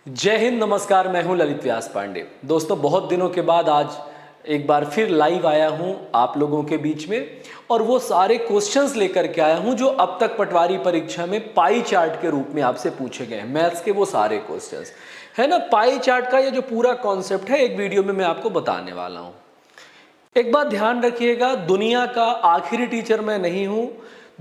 जय हिंद, नमस्कार। मैं हूं ललित व्यास पांडे। दोस्तों, बहुत दिनों के बाद आज एक बार फिर लाइव आया हूं आप लोगों के बीच में और वो सारे क्वेश्चंस लेकर के आया हूं जो अब तक पटवारी परीक्षा में पाई चार्ट के रूप में आपसे पूछे गए हैं। मैथ्स के वो सारे क्वेश्चंस है ना। पाई चार्ट का ये जो पूरा कॉन्सेप्ट है एक वीडियो में मैं आपको बताने वाला हूं। एक बात ध्यान रखिएगा, दुनिया का आखिरी टीचर मैं नहीं हूं,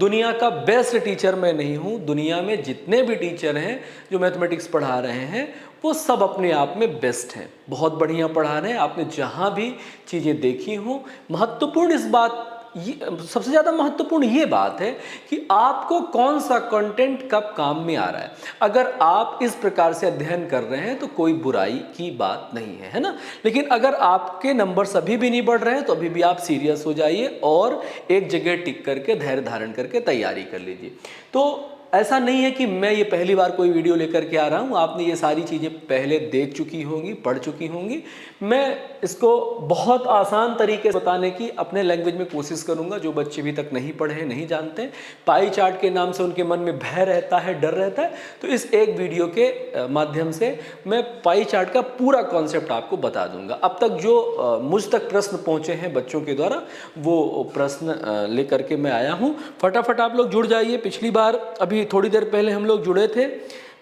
दुनिया का बेस्ट टीचर मैं नहीं हूं। दुनिया में जितने भी टीचर हैं जो मैथमेटिक्स पढ़ा रहे हैं वो सब अपने आप में बेस्ट हैं, बहुत बढ़िया पढ़ा रहे हैं। आपने जहां भी चीज़ें देखी हों, महत्वपूर्ण इस बात सबसे ज़्यादा महत्वपूर्ण ये बात है कि आपको कौन सा कंटेंट कब काम में आ रहा है। अगर आप इस प्रकार से अध्ययन कर रहे हैं तो कोई बुराई की बात नहीं है ना। लेकिन अगर आपके नंबर अभी भी नहीं बढ़ रहे हैं तो अभी भी आप सीरियस हो जाइए और एक जगह टिक करके धैर्य धारण करके तैयारी कर लीजिए। तो ऐसा नहीं है कि मैं ये पहली बार कोई वीडियो लेकर के आ रहा हूँ, आपने ये सारी चीज़ें पहले देख चुकी होंगी, पढ़ चुकी होंगी। मैं इसको बहुत आसान तरीके से बताने की अपने लैंग्वेज में कोशिश करूँगा, जो बच्चे अभी तक नहीं पढ़े हैं, नहीं जानते हैं। पाई चार्ट के नाम से उनके मन में भय रहता है, डर रहता है, तो इस एक वीडियो के माध्यम से मैं पाई चार्ट का पूरा कॉन्सेप्ट आपको बता दूंगा। अब तक जो मुझ तक प्रश्न पहुँचे हैं बच्चों के द्वारा, वो प्रश्न लेकर के मैं आया हूँ। फटाफट आप लोग जुड़ जाइए। पिछली बार अभी थोड़ी देर पहले हम लोग जुड़े थे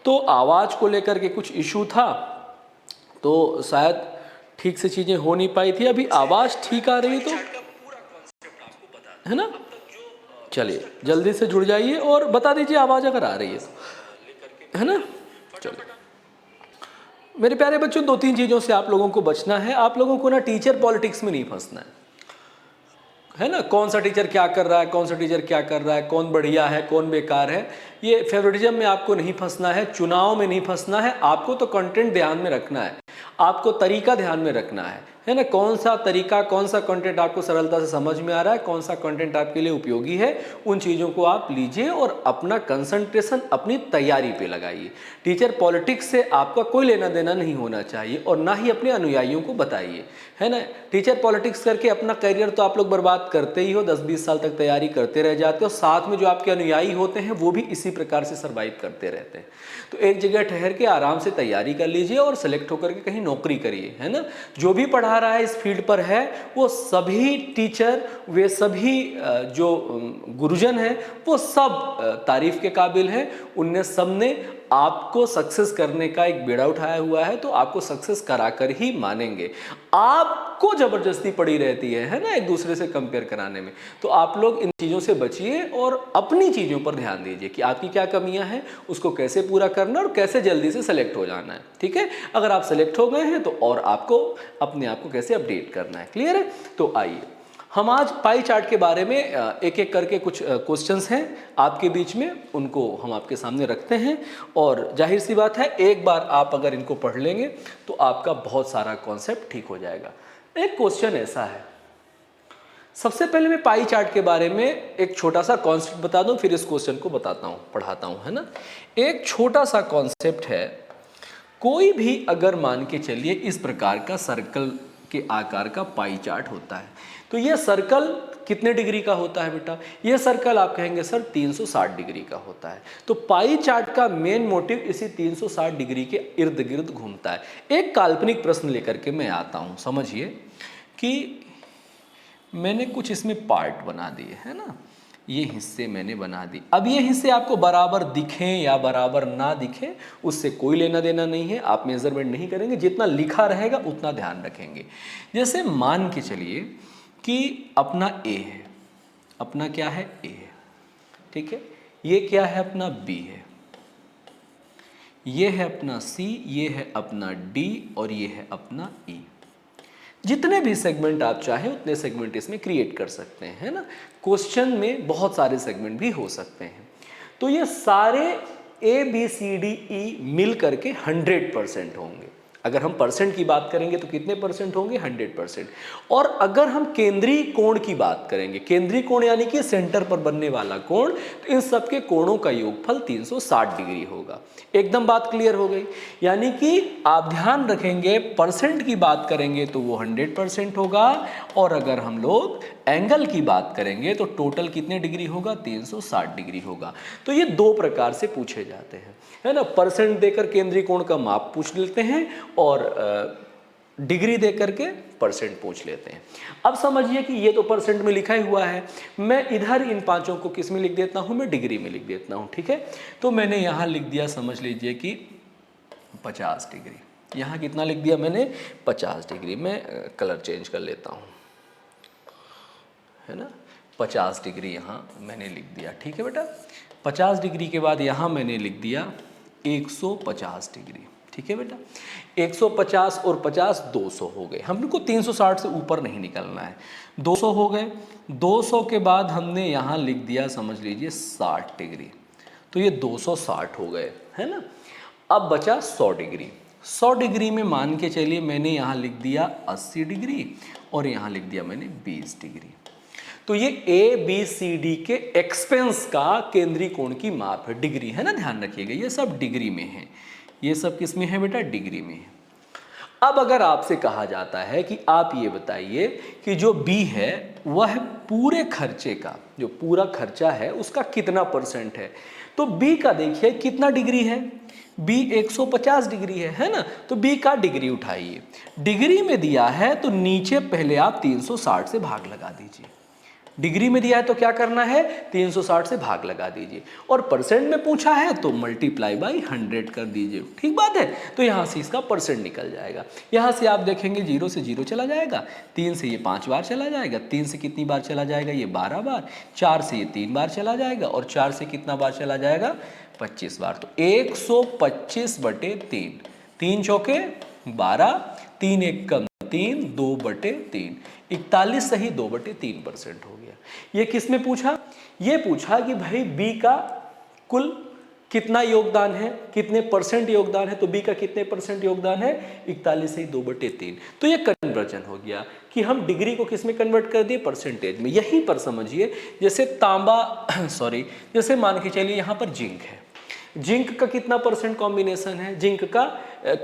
तो आवाज़ को लेकर के कुछ इशू था, तो शायद ठीक से चीज़ें हो नहीं पाई थी। अभी आवाज़ ठीक आ रही है तो है ना। चलिए जल्दी से जुड़ जाइए और बता दीजिए आवाज़ अगर आ रही है तो, है ना। चलिए मेरे प्यारे बच्चों, दो तीन चीज़ों से आप लोगों को बचना है। आप लोगों को ना टीचर पॉलिटिक्स में नहीं फंसना है ना। कौन सा टीचर क्या कर रहा है, कौन सा टीचर क्या कर रहा है, कौन बढ़िया है, कौन बेकार है, ये फेवरेटिज्म में आपको नहीं फंसना है, चुनाव में नहीं फंसना है। आपको तो कंटेंट ध्यान में रखना है, आपको तरीका ध्यान में रखना है ना। कौन सा तरीका, कौन सा कंटेंट आपको सरलता से समझ में आ रहा है, कौन सा कंटेंट आपके लिए उपयोगी है, उन चीज़ों को आप लीजिए और अपना कंसंट्रेशन अपनी तैयारी पे लगाइए। टीचर पॉलिटिक्स से आपका कोई लेना देना नहीं होना चाहिए और ना ही अपने अनुयायियों को बताइए, है ना। टीचर पॉलिटिक्स करके अपना करियर तो आप लोग बर्बाद करते ही हो, 10-20 साल तक तैयारी करते रह जाते हो। साथ में जो आपके अनुयायी होते हैं वो भी इसी प्रकार से सर्वाइव करते रहते हैं। तो एक जगह ठहर के आराम से तैयारी कर लीजिए और सेलेक्ट होकर के कहीं नौकरी करिए, है ना। जो भी पढ़ा रहा है इस फील्ड पर है, वो सभी टीचर, वे सभी जो गुरुजन हैं वो सब तारीफ के काबिल हैं। उनने सब ने आपको सक्सेस करने का एक बेड़ा उठाया हुआ है, तो आपको सक्सेस कराकर ही मानेंगे। आपको जबरदस्ती पड़ी रहती है ना, एक दूसरे से कंपेयर कराने में। तो आप लोग इन चीज़ों से बचिए और अपनी चीज़ों पर ध्यान दीजिए कि आपकी क्या कमियां हैं, उसको कैसे पूरा करना और कैसे जल्दी से सेलेक्ट हो जाना है। ठीक है, अगर आप सेलेक्ट हो गए हैं तो और आपको अपने आप को कैसे अपडेट करना है, क्लियर है। तो आइए हम आज पाई चार्ट के बारे में एक एक करके कुछ क्वेश्चंस हैं आपके बीच में, उनको हम आपके सामने रखते हैं। और जाहिर सी बात है, एक बार आप अगर इनको पढ़ लेंगे तो आपका बहुत सारा कॉन्सेप्ट ठीक हो जाएगा। एक क्वेश्चन ऐसा है, सबसे पहले मैं पाई चार्ट के बारे में एक छोटा सा कॉन्सेप्ट बता दूं, फिर इस क्वेश्चन को बताता हूं, पढ़ाता हूं, है ना। एक छोटा सा कॉन्सेप्ट है, कोई भी अगर मान के चलिए इस प्रकार का सर्कल के आकार का पाई चार्ट होता है, तो यह सर्कल कितने डिग्री का होता है बेटा? यह सर्कल आप कहेंगे सर 360 डिग्री का होता है। तो पाई चार्ट का मेन मोटिव इसी 360 डिग्री के इर्द गिर्द घूमता है। एक काल्पनिक प्रश्न लेकर के मैं आता हूं, समझिए कि मैंने कुछ इसमें पार्ट बना दिए, है ना, ये हिस्से मैंने बना दी। अब ये हिस्से आपको बराबर दिखें या बराबर ना दिखें उससे कोई लेना देना नहीं है, आप मेजरमेंट नहीं करेंगे, जितना लिखा रहेगा उतना ध्यान रखेंगे। जैसे मान के चलिए कि अपना ए है, अपना क्या है, ए है, ठीक है। ये क्या है, अपना बी है, ये है अपना सी, ये है अपना डी और ये है अपना ई। जितने भी सेगमेंट आप चाहें उतने सेगमेंट इसमें क्रिएट कर सकते हैं, है ना। क्वेश्चन में बहुत सारे सेगमेंट भी हो सकते हैं। तो ये सारे A B C D E मिल करके 100% होंगे। अगर हम परसेंट की बात करेंगे तो कितने परसेंट होंगे, 100%। और अगर हम केंद्रीय कोण की बात करेंगे, केंद्रीय कोण यानी कि सेंटर पर बनने वाला कोण, तो इन सबके कोणों का योगफल 360 डिग्री होगा। एकदम बात क्लियर हो गई। यानी कि आप ध्यान रखेंगे, परसेंट की बात करेंगे तो वो 100% होगा, और अगर हम लोग एंगल की बात करेंगे तो टोटल कितने डिग्री होगा, 360 डिग्री होगा। तो ये दो प्रकार से पूछे जाते हैं, है ना, परसेंट देकर केंद्रीय कोण का माप पूछ लेते हैं और डिग्री दे करके परसेंट पूछ लेते हैं। अब समझिए कि ये तो परसेंट में लिखा ही हुआ है, मैं इधर इन पांचों को किस में लिख देता हूं, मैं डिग्री में लिख देता हूं, ठीक है। तो मैंने यहां लिख दिया, समझ लीजिए कि 50 डिग्री। यहां कितना लिख दिया मैंने, 50 डिग्री। मैं कलर चेंज कर लेता हूं, है ना, 50 डिग्री यहां मैंने लिख दिया, ठीक है बेटा। 50 डिग्री के बाद यहां मैंने लिख दिया 150 डिग्री, ठीक है बेटा। 150 और 50 200 हो गए। हम लोग को 360 से ऊपर नहीं निकलना है, 200 हो गए। 200 के बाद हमने यहाँ लिख दिया, समझ लीजिए 60 डिग्री, तो ये 260 हो गए, है ना। अब बचा 100 डिग्री। 100 डिग्री में मान के चलिए मैंने यहाँ लिख दिया 80 डिग्री और यहाँ लिख दिया मैंने 20 डिग्री। तो ये ABCD के एक्सपेंस का केंद्रीय कोण की माप है, डिग्री, है ना, ध्यान रखिएगा ये सब डिग्री में है। ये सब किस में है बेटा, डिग्री में है। अब अगर आपसे कहा जाता है कि आप ये बताइए कि जो B है वह पूरे खर्चे का, जो पूरा खर्चा है उसका कितना परसेंट है, तो B का देखिए कितना डिग्री है, B 150 डिग्री है ना। तो B का डिग्री उठाइए, डिग्री में दिया है तो नीचे पहले आप 360 से भाग लगा दीजिए। डिग्री में दिया है तो क्या करना है, 360 से भाग लगा दीजिए, और परसेंट में पूछा है तो मल्टीप्लाई बाई 100 कर दीजिए, ठीक बात है। तो यहाँ से इसका परसेंट निकल जाएगा। यहाँ से आप देखेंगे 0 से 0 चला जाएगा, 3 से ये 5 बार चला जाएगा, 3 से कितनी बार चला जाएगा, ये 12 बार, 4 से ये 3 बार चला जाएगा, और 4 से कितना बार चला जाएगा, 25 बार। तो 125/3, 3 चौके 12, 3 एक कम 3, 2/3, 41 सही 2/3% हो गया। ये किस में पूछा, ये पूछा कि भाई B का कुल कितना योगदान है, कितने परसेंट योगदान है, तो B का कितने परसेंट योगदान है, 41 सही 2/3। तो ये कन्वर्जन हो गया कि हम डिग्री को किस में कन्वर्ट कर दिए, परसेंटेज में। यहीं पर समझिए, जैसे तांबा सॉरी जैसे मान के चलिए यहाँ पर जिंक है, जिंक का कितना परसेंट कॉम्बिनेशन है, जिंक का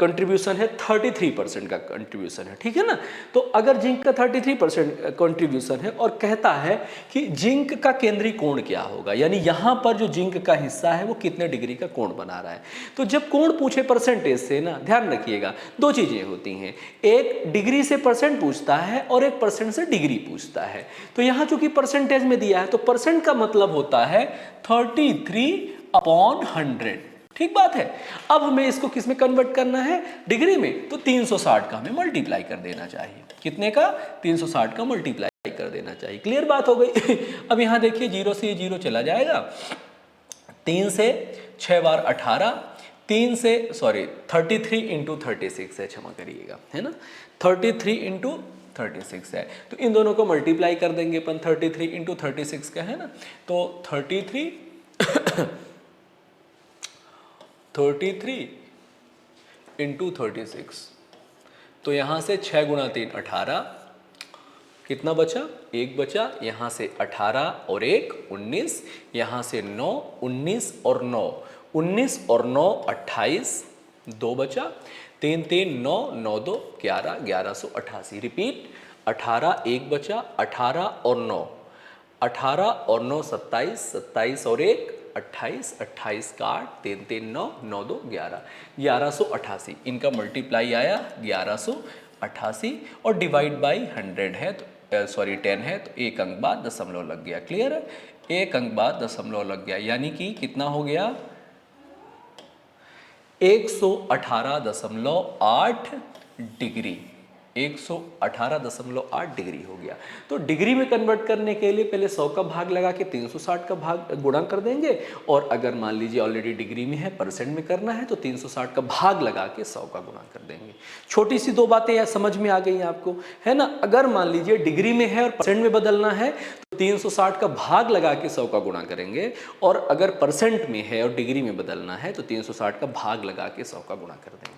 कंट्रीब्यूशन है 33% का कंट्रीब्यूशन है, ठीक है ना। तो अगर जिंक का 33% कंट्रीब्यूशन है और कहता है कि जिंक का केंद्रीय कोण क्या होगा, यानी यहाँ पर जो जिंक का हिस्सा है वो कितने डिग्री का कोण बना रहा है। तो जब कोण पूछे परसेंटेज से ना, ध्यान रखिएगा दो चीजें होती हैं, एक डिग्री से परसेंट पूछता है और एक परसेंट से डिग्री पूछता है। तो यहाँ चूंकि परसेंटेज में दिया है तो परसेंट का मतलब होता है 33/100, ठीक बात है। अब हमें इसको किस में कन्वर्ट करना है, डिग्री में, तो 360 का हमें मल्टीप्लाई कर देना चाहिए। कितने का, 360 का मल्टीप्लाई कर देना चाहिए। क्लियर बात हो गई। अब यहां देखिए 0 से 0 चला जाएगा, 3 से 6 बार 18, 3 से 33 इंटू 36 है, क्षमा करिएगा, है ना, 33 इंटू 36 है। तो इन दोनों को मल्टीप्लाई कर देंगे अपन, 33 इंटू 36 का है ना, तो 33 इंटू 36, तो यहाँ से 6 गुणा 3 18, कितना बचा, 1 बचा, यहाँ से 18 और 1 19, यहाँ से 9, 19 और 9, 19 और 9 28, 2 बचा, 3 3 9, 9 2 11, 1188। रिपीट, 18 1 बचा, 18 और 9, 18 और 9 27, 27 और 1 28, 28 का 8, 3 3 9, 9 2 11, 1188। इनका मल्टीप्लाई आया 1188 और डिवाइड बाई 100 है तो 10 है, तो एक अंक बाद दशमलव लग गया। क्लियर है, एक अंक बाद दशमलव लग गया, यानी कि कितना हो गया, 118.8 डिग्री, 118.8 डिग्री हो गया। तो डिग्री में कन्वर्ट करने के लिए पहले 100 का भाग लगा के 360 का भाग गुणा कर देंगे, और अगर मान लीजिए ऑलरेडी डिग्री में है, परसेंट में करना है, तो 360 का भाग लगा के 100 का गुणा कर देंगे। छोटी सी दो बातें समझ में आ गई आपको, है ना। अगर मान लीजिए डिग्री में है और परसेंट में बदलना है तो 360 का भाग लगा के 100 का गुणा करेंगे, और अगर परसेंट में है और डिग्री में बदलना है तो 360 का भाग लगा के 100 का गुणा कर देंगे।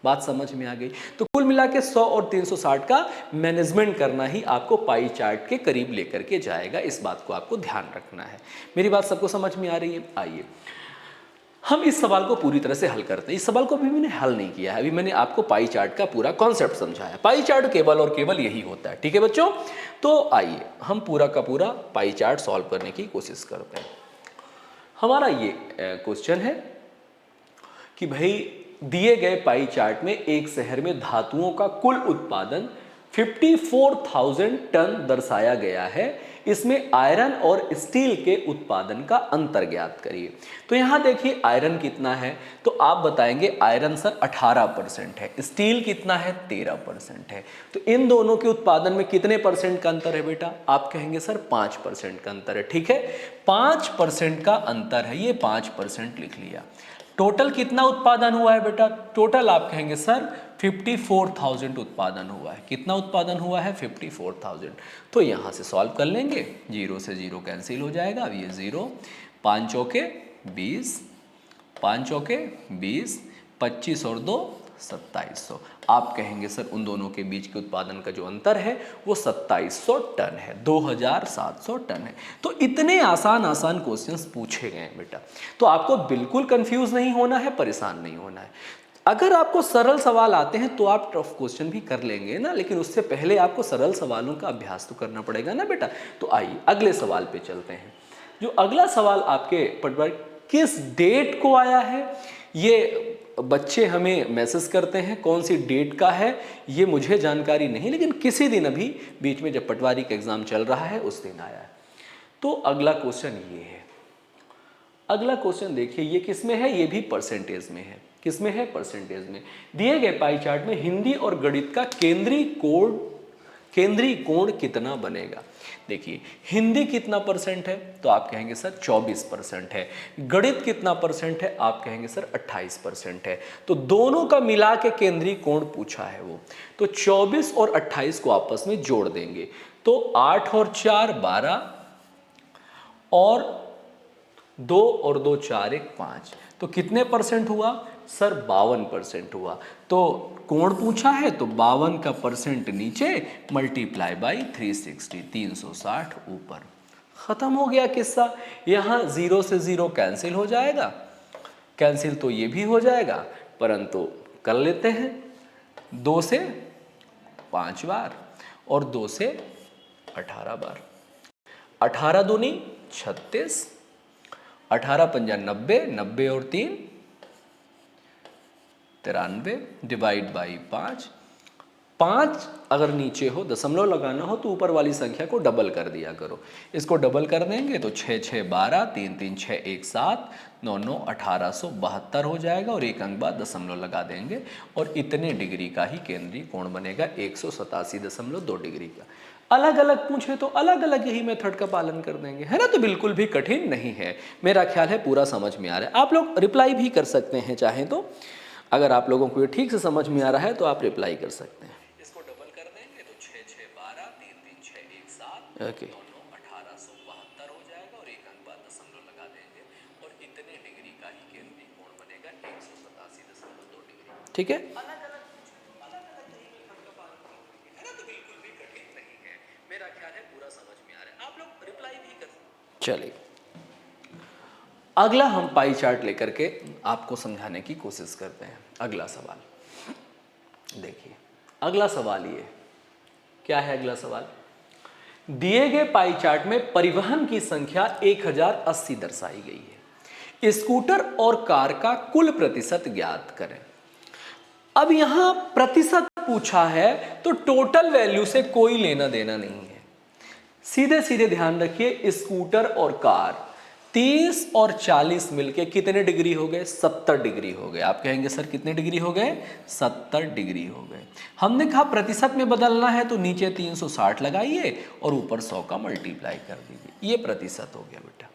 बात समझ में आ गई। तो कुल मिला के 100 और 360 का मैनेजमेंट करना ही आपको पाई चार्ट के करीब लेकर के जाएगा, इस बात को आपको ध्यान रखना है। मेरी बात सबको समझ में आ रही है। आइए हम इस सवाल को पूरी तरह से हल करते हैं। इस सवाल को अभी मैंने हल नहीं किया है, अभी मैंने आपको पाई चार्ट का पूरा कॉन्सेप्ट समझाया। पाई चार्ट केवल और केवल यही होता है, ठीक है बच्चों। तो आइए हम पूरा का पूरा पाई चार्ट सॉल्व करने की कोशिश करते हैं। हमारा ये क्वेश्चन है कि भाई दिए गए पाई चार्ट में एक शहर में धातुओं का कुल उत्पादन 54,000 टन दर्शाया गया है। इसमें आयरन और स्टील के उत्पादन का अंतर ज्ञात करिए। तो यहाँ देखिए आयरन कितना है, तो आप बताएंगे आयरन सर 18% है, स्टील कितना है 13% है। तो इन दोनों के उत्पादन में कितने परसेंट का अंतर है बेटा? आप कहेंगे सर 5% का अंतर है, ठीक है। 5% का अंतर है, ये 5% लिख लिया। टोटल कितना उत्पादन हुआ है बेटा? टोटल आप कहेंगे सर 54,000 उत्पादन हुआ है। कितना उत्पादन हुआ है? 54,000। तो यहाँ से सॉल्व कर लेंगे, 0 से 0 कैंसिल हो जाएगा। अब ये 0, 5 चौके 20, 5 चौके 20, 25 और 2 2700। आप कहेंगे सर उन दोनों के बीच के उत्पादन का जो अंतर है वो 2700 टन है, 2700 टन है। तो इतने आसान आसान क्वेश्चंस पूछे गए हैं बेटा, तो आपको बिल्कुल कंफ्यूज नहीं होना है, परेशान नहीं होना है। अगर आपको सरल सवाल आते हैं तो आप टफ क्वेश्चन भी कर लेंगे ना, लेकिन उससे पहले आपको सरल सवालों का अभ्यास तो करना पड़ेगा ना बेटा। तो आइए अगले सवाल पे चलते हैं। जो अगला सवाल आपके पटवारी किस डेट को आया है, ये बच्चे हमें मैसेज करते हैं, कौन सी डेट का है ये मुझे जानकारी नहीं, लेकिन किसी दिन अभी बीच में जब पटवारी का एग्जाम चल रहा है उस दिन आया है। तो अगला क्वेश्चन ये है। अगला क्वेश्चन देखिए ये किस में है, ये भी परसेंटेज में है। किस में है? परसेंटेज में। दिए गए पाई चार्ट में हिंदी और गणित का केंद्रीय कोण कितना बनेगा? देखिए हिंदी कितना परसेंट है, तो आप कहेंगे सर 24% है। गणित कितना परसेंट है, आप कहेंगे सर 28% है। तो दोनों का मिला के केंद्रीय कोण पूछा है वो, तो 24 और 28 को आपस में जोड़ देंगे तो 8 और 4 12 और 2 और 2 4 1 5। तो कितने परसेंट हुआ सर? 52% हुआ। तो कोण पूछा है तो 52 का परसेंट नीचे मल्टीप्लाई बाई 360, 360 ऊपर। खत्म हो गया किस्सा। यहाँ 0 से 0 कैंसिल हो जाएगा, कैंसिल तो ये भी हो जाएगा, परंतु कर लेते हैं 2 से 5 बार और 2 से 18 बार। 18 दूनी 36, 18 पंजा 90, 90 और 3 93, डिवाइड बाई 5। 5 अगर नीचे हो, दशमलव लगाना हो तो ऊपर वाली संख्या को डबल कर दिया करो। इसको डबल कर देंगे तो 6 6 12, 3 3 6 1 7, 9 9 1872 हो जाएगा और एक अंक बाद दशमलव लगा देंगे और इतने डिग्री का ही केंद्रीय कोण बनेगा, 187.2 डिग्री का। अलग अलग पूछे तो अलग अलग यही मेथड का पालन कर देंगे, है ना। तो बिल्कुल भी कठिन नहीं है, मेरा ख्याल है पूरा समझ में आ रहा है। आप लोग रिप्लाई भी कर सकते हैं चाहें तो, अगर आप लोगों को ये ठीक से समझ में आ रहा है तो आप रिप्लाई कर सकते हैं। इसको डबल कर देंगे तो 6 6 12, 3 3 6 1 7, ओके 9 9 1872 हो जाएगा और एक अंक बाद दशमलव लगा देंगे और इतने डिग्री का ही केंद्रीय कोण बनेगा, 187.2 डिग्री। ठीक है, अलग अलग है ना, तो बिल्कुल भी कठिन नहीं है, मेरा ख्याल है पूरा समझ में आ रहा है। आप लोग रिप्लाई भी कर सकते हैं। चलिए अगला हम पाई चार्ट लेकर के आपको समझाने की कोशिश करते हैं। अगला सवाल देखिए, अगला सवाल ये क्या है? अगला सवाल दिए गए पाई चार्ट में परिवहन की संख्या 1080 दर्शाई गई है। स्कूटर और कार का कुल प्रतिशत ज्ञात करें। अब यहां प्रतिशत पूछा है तो टोटल वैल्यू से कोई लेना देना नहीं है। सीधे सीधे ध्यान रखिए, स्कूटर और कार 30 और 40 मिलके कितने डिग्री हो गए? 70 डिग्री हो गए। आप कहेंगे सर कितने डिग्री हो गए? 70 डिग्री हो गए। हमने कहा प्रतिशत में बदलना है तो नीचे 360 लगाइए और ऊपर 100 का मल्टीप्लाई कर दीजिए, ये प्रतिशत हो गया बेटा।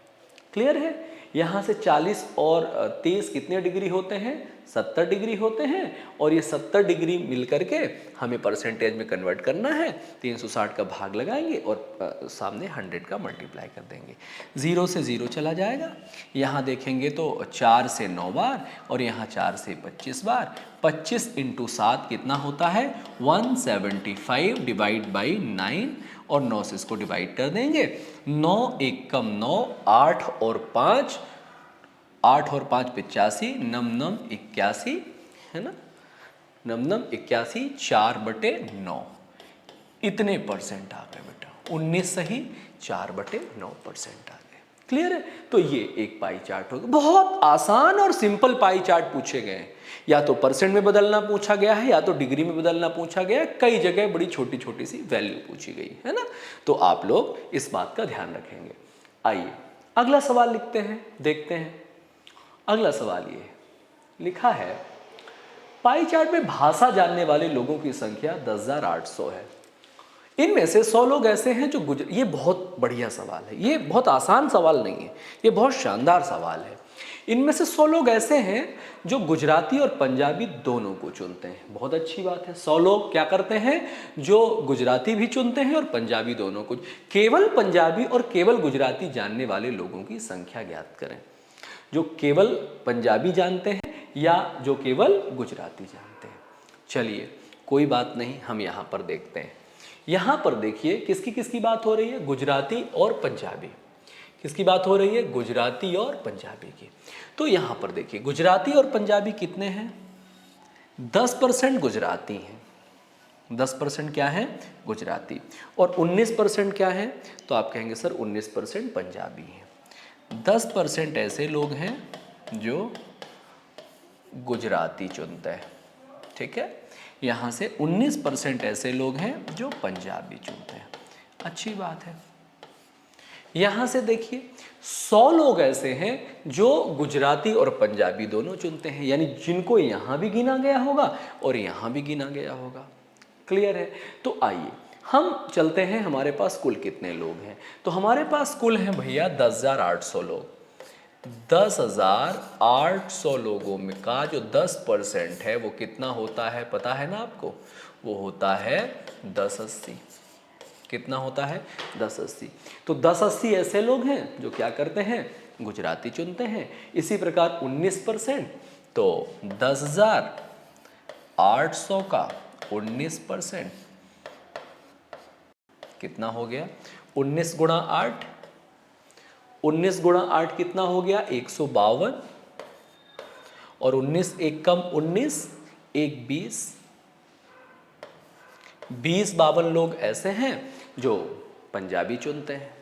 क्लियर है? यहाँ से 40 और 30 कितने डिग्री होते हैं? 70 डिग्री होते हैं और ये 70 डिग्री मिल करके हमें परसेंटेज में कन्वर्ट करना है। 360 का भाग लगाएंगे और सामने 100 का मल्टीप्लाई कर देंगे। 0 से 0 चला जाएगा। यहाँ देखेंगे तो 4 से 9 बार और यहाँ 4 से 25 बार। 25 × 7 कितना होता है? 175 डिवाइड बाई 9 और 9 से इसको डिवाइड कर देंगे। 9 1 कम 9, 8 और 5 8 और 5 85, नम नम 81, है ना, नम नम 81, 4/9, इतने परसेंट आ गए बेटा, 19 सही, 4/9% आ गए। क्लियर है? तो ये एक पाई चार्ट हो गया। बहुत आसान और सिंपल पाई चार्ट पूछे गए हैं। या तो परसेंट में बदलना पूछा गया है, या तो डिग्री में बदलना पूछा गया है, कई जगह बड़ी छोटी छोटी सी वैल्यू पूछी गई है ना। तो आप लोग इस बात का ध्यान रखेंगे। आइए अगला सवाल लिखते हैं, देखते हैं। अगला सवाल ये लिखा है, पाई चार्ट में भाषा जानने वाले लोगों की संख्या 10,800 है। इनमें से 100 लोग ऐसे हैं जो ये बहुत बढ़िया सवाल है, ये बहुत आसान सवाल नहीं है, ये बहुत शानदार सवाल है। इनमें से 100 लोग ऐसे हैं जो गुजराती और पंजाबी दोनों को चुनते हैं। बहुत अच्छी बात है। 100 लोग क्या करते हैं, जो गुजराती भी चुनते हैं और पंजाबी दोनों को। केवल पंजाबी और केवल गुजराती जानने वाले लोगों की संख्या ज्ञात करें। जो केवल पंजाबी जानते हैं या जो केवल गुजराती जानते हैं। चलिए कोई बात नहीं, हम यहाँ पर देखते हैं। यहाँ पर देखिए किसकी किसकी बात हो रही है, गुजराती और पंजाबी। किसकी बात हो रही है, गुजराती और पंजाबी की। तो यहाँ पर देखिए गुजराती और पंजाबी कितने हैं, 10% गुजराती हैं, 10% क्या है, गुजराती, और 19% क्या है, तो आप कहेंगे सर 19% पंजाबी हैं। 10% ऐसे लोग हैं जो गुजराती चुनते हैं, ठीक है। यहाँ से 19% ऐसे लोग हैं जो पंजाबी चुनते हैं। अच्छी बात है। यहाँ से देखिए 100 लोग ऐसे हैं जो गुजराती और पंजाबी दोनों चुनते हैं, यानी जिनको यहाँ भी गिना गया होगा और यहाँ भी गिना गया होगा। क्लियर है? तो आइए हम चलते हैं, हमारे पास कुल कितने लोग हैं। तो हमारे पास कुल हैं भैया 10,800 लोग। 10,800 लोगों में का जो 10% है वो कितना होता है, पता है ना आपको, वो होता है 1080। कितना होता है, 1080। तो 1080 ऐसे लोग हैं जो क्या करते हैं, गुजराती चुनते हैं। इसी प्रकार 19%, तो 10,800 का 19% कितना हो गया, 19 गुणा 8, 19 गुणा 8 कितना हो गया, 152, और 19 एक कम 19, एक 20, 52 लोग ऐसे हैं जो पंजाबी चुनते हैं।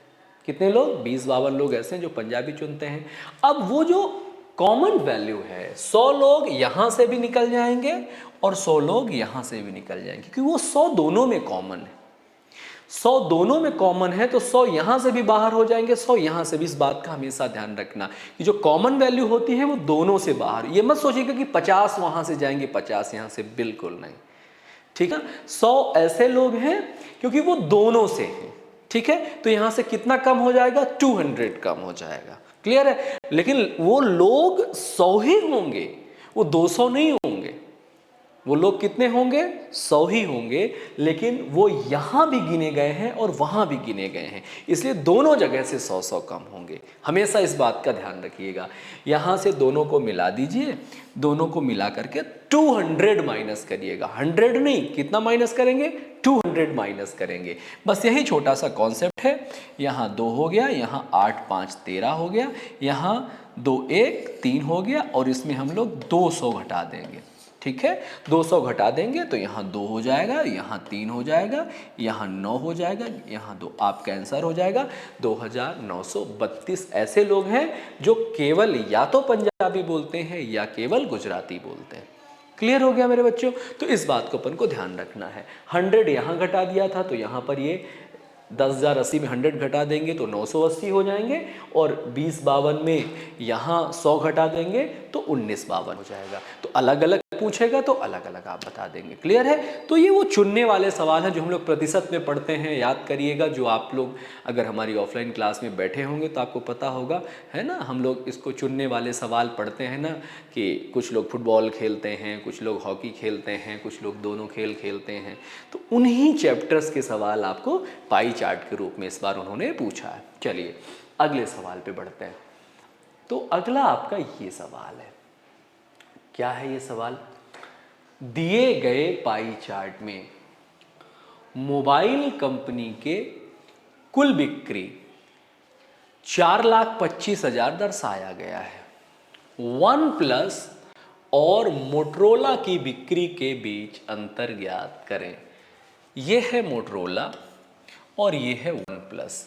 कितने लोग, 52 लोग ऐसे हैं जो पंजाबी चुनते हैं। अब वो जो कॉमन वैल्यू है, 100 लोग यहां से भी निकल जाएंगे और 100 लोग यहां से भी निकल जाएंगे, क्योंकि वो 100 दोनों में कॉमन है। 100 दोनों में कॉमन है तो 100 यहां से भी बाहर हो जाएंगे, 100 यहां से भी। इस बात का हमेशा ध्यान रखना कि जो कॉमन वैल्यू होती है वो दोनों से बाहर। ये मत सोचिएगा कि 50 वहां से जाएंगे 50 यहां से, बिल्कुल नहीं, ठीक है। 100 ऐसे लोग हैं क्योंकि वो दोनों से हैं, ठीक है। तो यहां से कितना कम हो जाएगा, 200 कम हो जाएगा। क्लियर है? लेकिन वो लोग 100 ही होंगे, वो 200 नहीं होंगे। वो लोग कितने होंगे, 100 ही होंगे, लेकिन वो यहां भी गिने गए हैं और वहां भी गिने गए हैं, इसलिए दोनों जगह से 100 कम होंगे। हमेशा इस बात का ध्यान रखिएगा। यहां से दोनों को मिला दीजिए, दोनों को मिला करके 200 माइनस करिएगा, 100 नहीं, कितना माइनस करेंगे, 200 माइनस करेंगे। बस यही छोटा सा कॉन्सेप्ट है। यहाँ 2 हो गया, यहाँ 8 5 13 हो गया, यहाँ 2 1 3 हो गया, और इसमें हम लोग 200 घटा देंगे, ठीक है। 200 घटा देंगे तो यहाँ 2 हो जाएगा, यहाँ 3 हो जाएगा, यहाँ 9 हो जाएगा, यहाँ 2, आपका आंसर हो जाएगा 2932 ऐसे लोग हैं जो केवल या तो पंजाबी बोलते हैं या केवल गुजराती बोलते हैं। क्लियर हो गया मेरे बच्चों? तो इस बात को अपन को ध्यान रखना है। 100 यहाँ घटा दिया था तो यहाँ पर ये 10,080 में 100 घटा देंगे तो 980 हो जाएंगे, और 2052 में यहाँ 100 घटा देंगे तो 1952 हो जाएगा। तो अलग अलग पूछेगा तो अलग अलग आप बता देंगे। क्लियर है? तो ये वो चुनने वाले सवाल हैं जो हम लोग प्रतिशत में पढ़ते हैं, याद करिएगा। जो आप लोग अगर हमारी ऑफलाइन क्लास में बैठे होंगे तो आपको पता होगा, है ना, हम लोग इसको चुनने वाले सवाल पढ़ते हैं ना, कि कुछ लोग फुटबॉल खेलते हैं, कुछ लोग हॉकी खेलते हैं, कुछ लोग दोनों खेल खेलते हैं। तो उन्हीं चैप्टर्स के सवाल आपको पाई चार्ट के रूप में इस बार उन्होंने पूछा है। चलिए अगले सवाल पे बढ़ते हैं। तो अगला आपका ये सवाल है, क्या है ये सवाल, दिए गए पाई चार्ट में मोबाइल कंपनी के कुल बिक्री 4,25,000 दर्शाया गया है। वन प्लस और मोटरोला की बिक्री के बीच अंतर ज्ञात करें। यह है मोटरोला और ये है वन प्लस।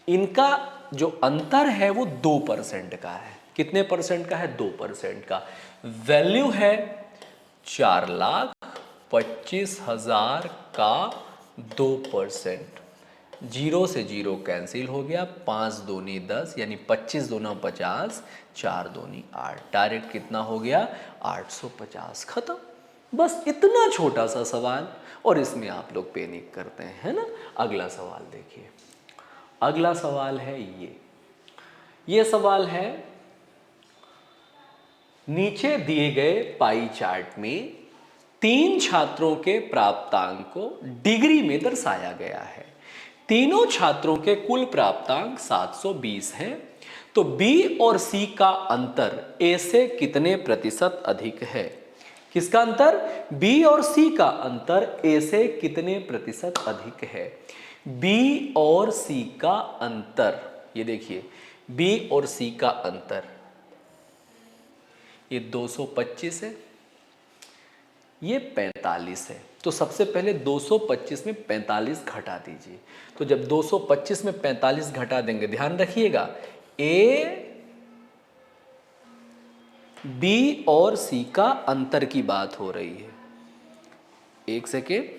इनका जो अंतर है वो 2% का है। कितने परसेंट का है? 2% का। वैल्यू है 4,25,000 का 2%। जीरो से जीरो कैंसिल हो गया, 5 दूनी 10 यानी 25 दूना 50, 4 दूनी 8, डायरेक्ट कितना हो गया? 850। खत्म। बस इतना छोटा सा सवाल और इसमें आप लोग पैनिक करते हैं, है ना। अगला सवाल देखिए। अगला सवाल है ये सवाल है, नीचे दिए गए पाई चार्ट में 3 छात्रों के प्राप्तांक को डिग्री में दर्शाया गया है। तीनों छात्रों के कुल प्राप्तांक 720 हैं, तो बी और सी का अंतर ए से कितने प्रतिशत अधिक है? किसका अंतर? बी और सी का अंतर ए से कितने प्रतिशत अधिक है? बी और सी का अंतर, ये देखिए, बी और सी का अंतर ये 225 है, ये 45 है। तो सबसे पहले 225 में 45 घटा दीजिए। तो जब 225 में 45 घटा देंगे, ध्यान रखिएगा, ए बी और सी का अंतर की बात हो रही है। एक सेकेंड,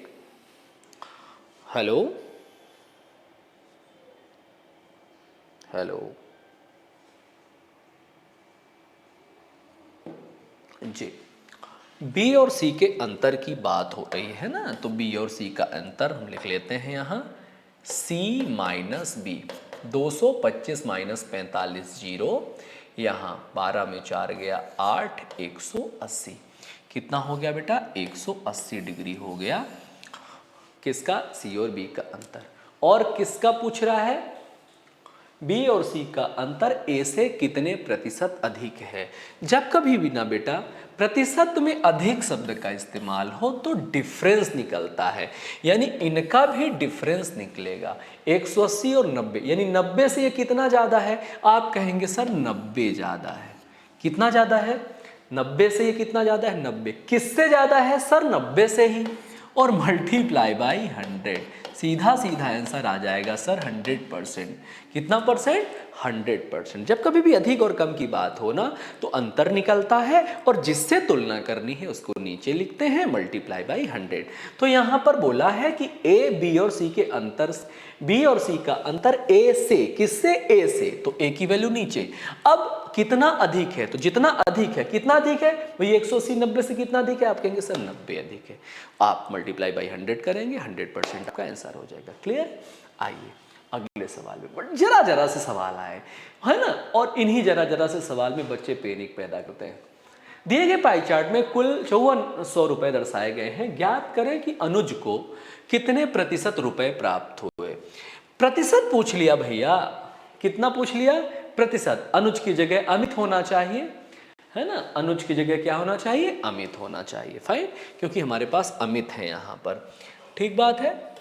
हेलो हेलो जी, बी और सी के अंतर की बात हो रही है ना, तो बी और सी का अंतर हम लिख लेते हैं यहाँ सी माइनस बी। 225 माइनस 45 जीरो, यहाँ 12 में 4 गया 8, 180। कितना हो गया बेटा? 180 डिग्री हो गया। किसका? सी और बी का अंतर। और किसका पूछ रहा है? बी और सी का अंतर ए से कितने प्रतिशत अधिक है। जब कभी भी ना बेटा प्रतिशत में अधिक शब्द का इस्तेमाल हो तो डिफरेंस निकलता है, यानी इनका भी डिफरेंस निकलेगा। 180 और 90, यानी 90 से ये कितना ज़्यादा है? आप कहेंगे सर 90 ज़्यादा है। कितना ज़्यादा है? 90 से ये कितना ज़्यादा है? 90। किससे ज़्यादा है सर? 90 से ही। और मल्टीप्लाई बाई 100, सीधा सीधा आंसर आ जाएगा सर 100%। कितना परसेंट? 100%। जब कभी भी अधिक और कम की बात हो ना तो अंतर निकलता है और जिससे तुलना करनी है उसको नीचे लिखते हैं मल्टीप्लाई बाई 100। तो यहाँ पर बोला है कि ए बी और सी के अंतर, बी और सी का अंतर ए से, किससे? ए से, तो ए की वैल्यू नीचे। अब कितना अधिक है? तो जितना अधिक है, कितना अधिक है भाई? 180 90 से कितना अधिक है? आप कहेंगे सर 90 अधिक है। आप मल्टीप्लाई बाई 100 करेंगे, 100% आपका आंसर हो जाएगा। क्लियर? आइए अगले सवाल में। जरा जरा से सवाल आए, है ना, और इन्हीं जरा जरा से सवाल में बच्चे पैनिक पैदा करते हैं। दिए गए पाई चार्ट में कुल 5400 रुपए दर्शाए गए हैं। ज्ञात करें कि अनुज को कितने प्रतिशत रुपए प्राप्त हुए। प्रतिशत पूछ लिया भैया, कितना पूछ लिया? प्रतिशत। अनुज की जगह अमित होना चाहिए, है ना। अनुज की जगह क्या होना चाहिए? अमित होना चाहिए। फाइन, क्योंकि हमारे पास अमित है यहाँ पर। ठीक बात है।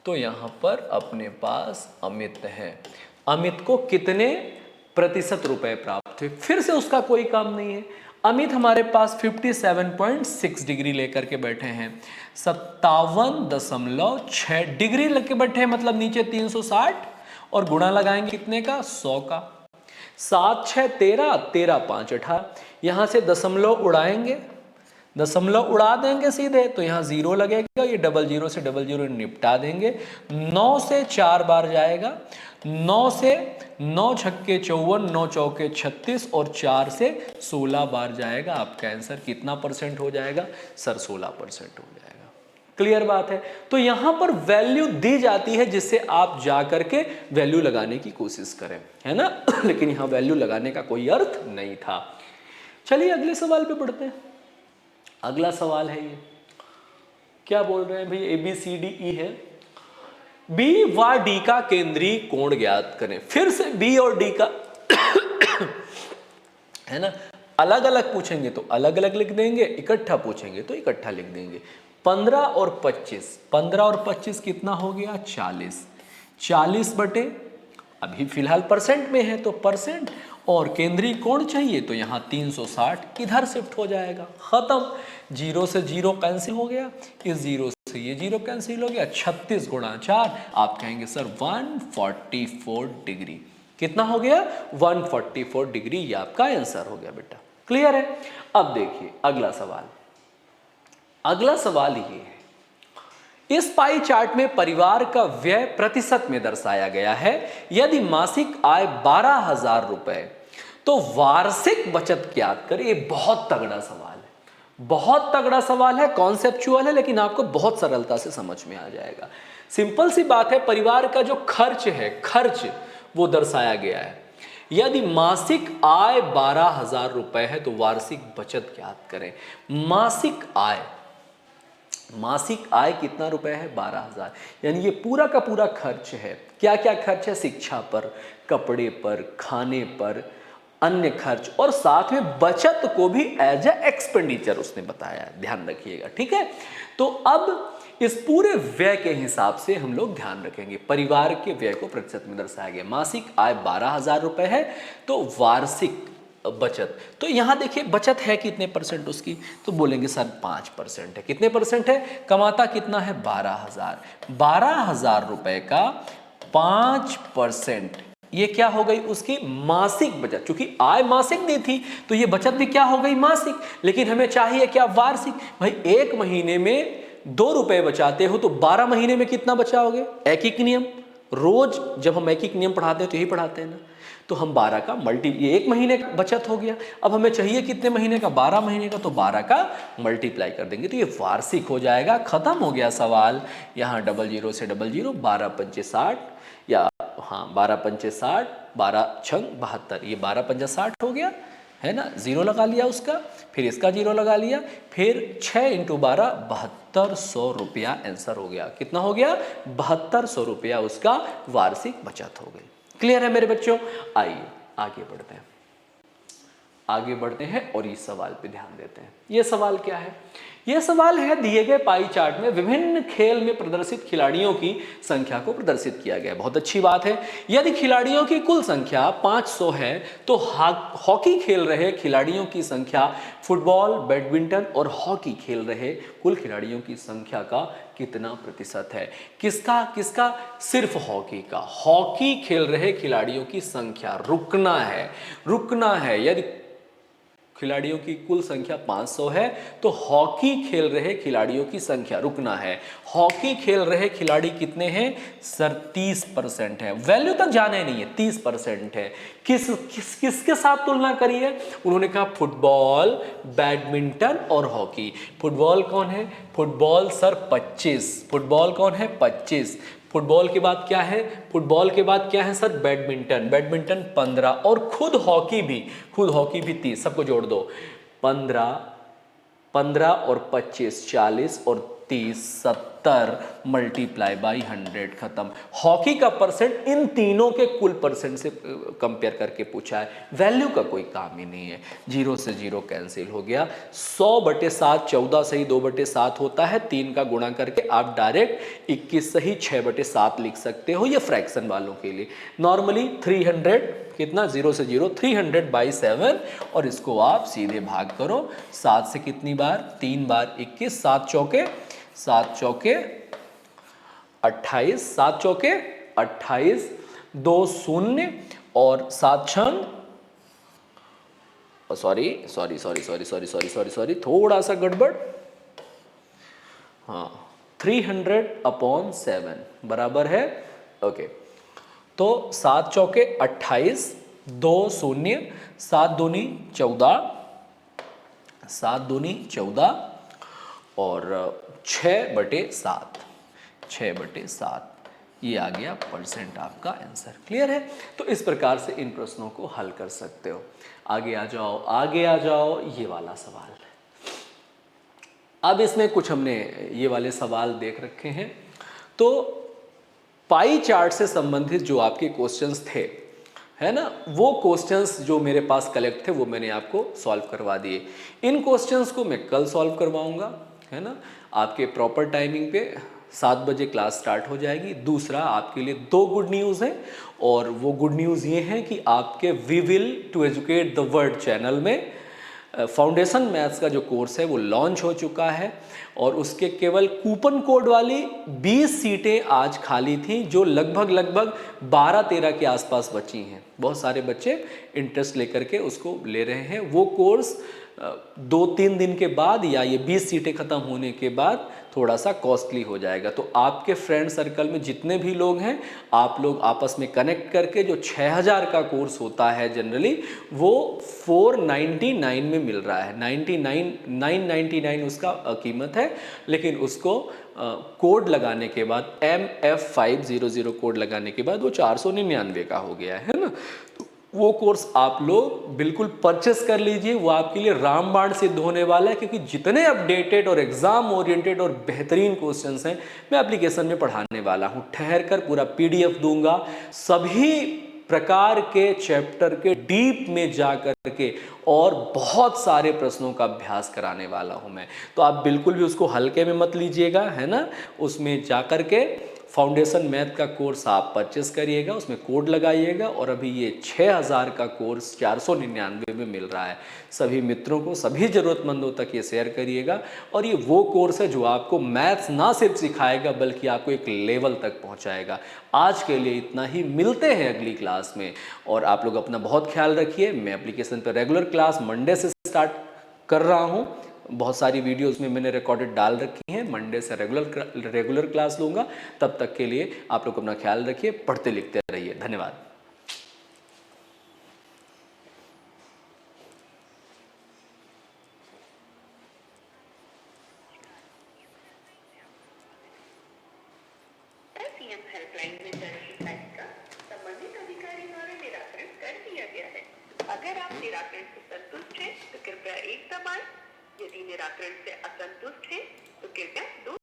तो यहाँ पर अपने पास अमित है। अमित को कितने प्रतिशत रुपए प्राप्त हुए? फिर से उसका कोई काम नहीं है। अमित हमारे पास 57.6 डिग्री लेकर के बैठे हैं, 57.6 डिग्री लेकर बैठे हैं, मतलब नीचे 360 और गुणा लगाएंगे कितने का? 100 का। 7 6 13, 13 5 18, यहाँ से दशमलव उड़ाएंगे, दशमलव उड़ा देंगे सीधे, तो यहाँ 0 लगेगा, ये डबल जीरो से डबल जीरो निपटा देंगे। 9 से 4 बार जाएगा, 9 से 9 छक्के 54, 9 चौके 36 और 4 से 16 बार जाएगा। आपका आंसर कितना परसेंट हो जाएगा सर? 16% हो जाएगा। क्लियर बात है। तो यहाँ पर वैल्यू दी जाती है जिससे आप जा करके वैल्यू लगाने की कोशिश करें, है ना। लेकिन यहाँ वैल्यू लगाने का कोई अर्थ नहीं था। चलिए अगले सवाल पे बढ़ते हैं। अगला सवाल है ये, क्या बोल रहे हैं भाई? A B C D E है। बी व डी का केंद्रीय कोण ज्ञात करें। फिर से बी और डी का है ना, अलग अलग पूछेंगे तो अलग अलग लिख देंगे, इकट्ठा पूछेंगे तो इकट्ठा लिख देंगे। 15 और 25, 15 और 25 कितना हो गया? 40। 40 बटे, अभी फिलहाल परसेंट में है तो परसेंट, और केंद्रीय कोण चाहिए तो यहाँ 360 इधर शिफ्ट हो जाएगा, खत्म। 0 से 0 कैंसिल हो गया, इस 0 से ये 0 कैंसिल हो गया, 36 गुणा 4 आप कहेंगे सर 144 डिग्री। कितना हो गया? 144 डिग्री, ये आपका आंसर हो गया बेटा। क्लियर है? अब देखिए अगला सवाल। अगला सवाल ये है, इस पाई चार्ट में परिवार का व्यय प्रतिशत में दर्शाया गया है। यदि मासिक आय 12,000 रुपए तो वार्षिक बचत ज्ञात करें। ये बहुत तगड़ा सवाल है, बहुत तगड़ा सवाल है, कॉन्सेप्चुअल है, लेकिन आपको बहुत सरलता से समझ में आ जाएगा। सिंपल सी बात है, परिवार का जो खर्च है, खर्च वो दर्शाया गया है। यदि मासिक आय 12,000 रुपए है तो वार्षिक बचत ज्ञात करें। मासिक आय, मासिक आय कितना रुपए है? 12,000। यानी ये पूरा का पूरा खर्च है। क्या क्या खर्च है? शिक्षा पर, कपड़े पर, खाने पर, अन्य खर्च, और साथ में बचत को भी एज ए एक्सपेंडिचर उसने बताया, ध्यान रखिएगा, ठीक है। तो अब इस पूरे व्यय के हिसाब से हम लोग ध्यान रखेंगे। परिवार के व्यय को प्रतिशत में दर्शाया गया। मासिक आय 12,000 रुपए है तो वार्षिक बचत, तो यहां देखिए बचत है कितने परसेंट उसकी, तो बोलेंगे सर 5% है। कितने परसेंट है? कमाता कितना है? 12,000। 12,000 रुपए का 5%, ये क्या हो गई? उसकी मासिक बचत। क्योंकि आय मासिक दी थी तो ये बचत भी क्या हो गई? मासिक। लेकिन हमें चाहिए क्या? वार्षिक। भाई एक महीने में 2 रुपए बचाते हो तो 12 महीने में कितना बचाओगे? एक नियम, रोज जब हम एक नियम पढ़ाते हैं तो यही पढ़ाते हैं ना, तो हम 12 का ये एक महीने का बचत हो गया। अब हमें चाहिए कितने महीने का? 12 महीने का, तो 12 का मल्टीप्लाई कर देंगे तो ये वार्षिक हो जाएगा। खत्म हो गया सवाल। यहाँ 00 से 00, 12 पंचे 60, या हाँ 12 पंचे 60, 12 छंग 72, ये 12 पंजा 60 हो गया है ना। 0 लगा लिया उसका, फिर इसका 0 लगा लिया, फिर 6 × 12 7200 रुपया आंसर हो गया। कितना हो गया? 7200 रुपया उसका वार्षिक बचत हो गई। क्लियर है मेरे बच्चों? आइए आगे बढ़ते हैं, आगे बढ़ते हैं और इस सवाल पे ध्यान देते हैं। ये सवाल क्या है? यह सवाल है, दिए गए पाई चार्ट में विभिन्न खेल में प्रदर्शित खिलाड़ियों की संख्या को प्रदर्शित किया गया है। बहुत अच्छी बात है। यदि खिलाड़ियों की कुल संख्या 500 है तो हॉकी खेल रहे खिलाड़ियों की संख्या, फुटबॉल, बैडमिंटन और हॉकी खेल रहे कुल खिलाड़ियों की संख्या का कितना प्रतिशत है? किसका किसका? सिर्फ हॉकी का। हॉकी खेल रहे खिलाड़ियों की संख्या, रुकना है, रुकना है। यदि खिलाड़ियों की कुल संख्या 500 है तो हॉकी खेल रहे खिलाड़ियों की संख्या, रुकना है, हॉकी खेल रहे खिलाड़ी कितने हैं? सर 30% है। वैल्यू तक जाने नहीं है, 30% है। किसके साथ तुलना करी है? उन्होंने कहा फुटबॉल, बैडमिंटन और हॉकी। फुटबॉल कौन है? Football sir 25। फुटबॉल कौन है? 25। फुटबॉल के बाद क्या है? फुटबॉल के बाद क्या है सर? बैडमिंटन। बैडमिंटन 15 और खुद हॉकी भी 30। सबको जोड़ दो, 15 और 25 40 और 30 70 मल्टीप्लाई बाई 100, खत्म। हॉकी का परसेंट इन तीनों के कुल परसेंट से कंपेयर करके पूछा है। वैल्यू का कोई काम ही नहीं है। 0 से 0 कैंसिल हो गया। 100/7 14 सही 2/7 होता है। 3 का गुणा करके आप डायरेक्ट 21 सही 6/7 लिख सकते हो। ये फ्रैक्शन वालों के लिए। नॉर्मली 300 कितना? 0 से 0 300/7, और इसको आप सीधे भाग करो। 7 से कितनी बार? 3 बार 21, 7 चौके 28, 7 चौके 28, 2 शून्य और 7 छंग, सॉरी, थोड़ा सा गड़बड़, हाँ 300/7 बराबर है। ओके, तो 7 चौके 28, 2 शून्य, 7 दूनी 14, 7 दूनी 14 और 6/7, 6/7, ये आ गया परसेंट आपका आंसर। क्लियर है? तो इस प्रकार से इन प्रश्नों को हल कर सकते हो। आगे आ जाओ, आगे आ जाओ। ये वाला सवाल, अब इसमें कुछ हमने ये वाले सवाल देख रखे हैं। तो पाई चार्ट से संबंधित जो आपके क्वेश्चंस थे, है ना, वो क्वेश्चंस जो मेरे पास कलेक्ट थे वो मैंने आपको सॉल्व करवा दिए। इन क्वेश्चंस को मैं कल सॉल्व करवाऊंगा, है ना, आपके प्रॉपर टाइमिंग पे 7 बजे क्लास स्टार्ट हो जाएगी। दूसरा, आपके लिए 2 गुड न्यूज़ हैं, और वो गुड न्यूज़ ये हैं कि आपके we will to educate the world channel में फाउंडेशन मैथ्स का जो कोर्स है वो लॉन्च हो चुका है, और उसके केवल कूपन कोड वाली 20 सीटें आज खाली थी, जो लगभग 12-13 के आसपास बची हैं। बहुत सारे बच्चे इंटरेस्ट लेकर के उसको ले रहे हैं। वो कोर्स 2-3 दिन के बाद या ये 20 सीटें ख़त्म होने के बाद थोड़ा सा कॉस्टली हो जाएगा। तो आपके फ्रेंड सर्कल में जितने भी लोग हैं, आप लोग आपस में कनेक्ट करके, जो 6000 का कोर्स होता है जनरली, वो 499 में मिल रहा है। 999 उसका कीमत है, लेकिन उसको कोड लगाने के बाद, MF500 कोड लगाने के बाद वो 499 का हो गया है ना। तो वो कोर्स आप लोग बिल्कुल परचेस कर लीजिए, वो आपके लिए रामबाण सिद्ध होने वाला है, क्योंकि जितने अपडेटेड और एग्जाम ओरिएंटेड और बेहतरीन क्वेश्चंस हैं मैं एप्लीकेशन में पढ़ाने वाला हूं। ठहर कर पूरा PDF दूंगा, सभी प्रकार के चैप्टर के डीप में जा कर के, और बहुत सारे प्रश्नों का अभ्यास कराने वाला हूं मैं। तो आप बिल्कुल भी उसको हल्के में मत लीजिएगा, है ना। उसमें जा कर के फाउंडेशन मैथ का कोर्स आप परचेस करिएगा, उसमें कोड लगाइएगा, और अभी ये 6000 का कोर्स 499 में मिल रहा है। सभी मित्रों को, सभी ज़रूरतमंदों तक ये शेयर करिएगा। और ये वो कोर्स है जो आपको मैथ्स ना सिर्फ सिखाएगा, बल्कि आपको एक लेवल तक पहुंचाएगा। आज के लिए इतना ही, मिलते हैं अगली क्लास में। और आप लोग अपना बहुत ख्याल रखिए। मैं एप्लीकेशन पर रेगुलर क्लास मंडे से स्टार्ट कर रहा हूँ। बहुत सारी वीडियोस में मैंने रिकॉर्डेड डाल रखी हैं। मंडे से रेगुलर क्लास लूँगा। तब तक के लिए आप लोग अपना ख्याल रखिए, पढ़ते लिखते रहिए। धन्यवाद। सीएम हेल्पलाइन में दर्ज शिकायत का संबंधित अधिकारी द्वारा निराकरण कर दिया गया है। अगर आप निराकरण से संतुष्ट हैं तो कृपया 1 दबाएं। यदि निराकरण से असंतुष्ट हैं